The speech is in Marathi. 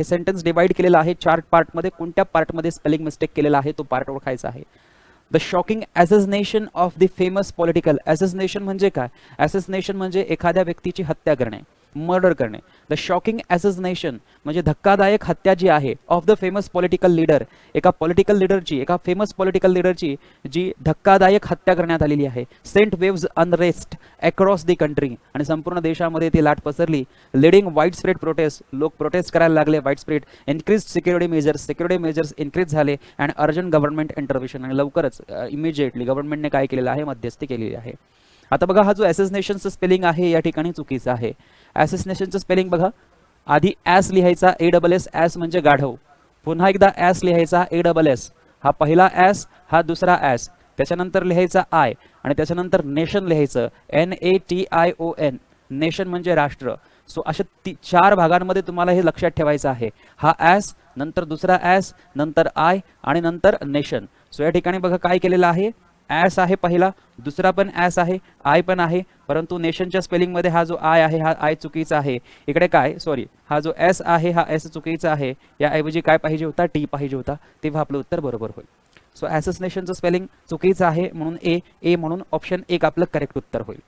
हे सेंटेन्स डिवाइड केलेलं आहे 4 पार्टमध्ये. कोणत्या पार्टमध्ये स्पेलिंग मिस्टेक केलेला आहे तो पार्ट ओळखायचा आहे. The shocking assassination of the famous political. Assassination म्हणजे काय? ॲसेसिनेशन म्हणजे एखाद्या व्यक्तीची हत्या करणे, मर्डर करणे. द शॉकिंग ॲसेसिनेशन म्हणजे धक्कादायक हत्या जी आहे of the famous political leader, एका पॉलिटिकल लीडरची, एका फेमस पॉलिटिकल लीडरची जी धक्कादायक हत्या करण्यात आलेली आहे. Sent waves unrest across the country. आणि संपूर्ण देशामध्ये ती लाट पसरली. Leading widespread protest. लोक प्रोटेस्ट करायला लागले widespread. Increase security measures increase झाले. And urgent government intervention. आणि लवकरच इमिजिएटली गव्हर्नमेंटने काय केलेलं आहे? मध्यस्थी केलेली आहे. आता बघा, हा जो ॲसेसिनेशनचं स्पेलिंग आहे या ठिकाणी चुकीचा आहे. ॲसेसिनेशनचं स्पेलिंग बघा, आधी ॲस लिहायचा ASS. ॲस म्हणजे गाढव. पुन्हा एकदा ॲस लिहायचा ASS. हा पहिला ॲस, हा दुसरा ॲस. त्याच्यानंतर लिहायचा आय आणि त्याच्यानंतर नेशन लिहायचं NATION. नेशन म्हणजे राष्ट्र. सो अशा 4 भागांमध्ये तुम्हाला हे लक्षात ठेवायचं आहे. हा ॲस, नंतर दुसरा ॲस, नंतर आय आणि नंतर नेशन. सो या ठिकाणी बघा काय केलेलं आहे? ॲस आहे पहिला, दुसरा पण ॲस आहे, आय पण आहे, परंतु नेशनच्या स्पेलिंगमध्ये हा जो आय आहे हा आय चुकीचा आहे. इकडे काय, सॉरी, हा जो एस आहे हा एस चुकीचा आहे. याऐवजी काय पाहिजे होता? टी पाहिजे होता. तेव्हा आपलं उत्तर बरोबर होईल. सो ॲसेसिनेशनचं स्पेलिंग चुकीचं आहे म्हणून ए म्हणून ऑप्शन 1 आपलं करेक्ट उत्तर होईल.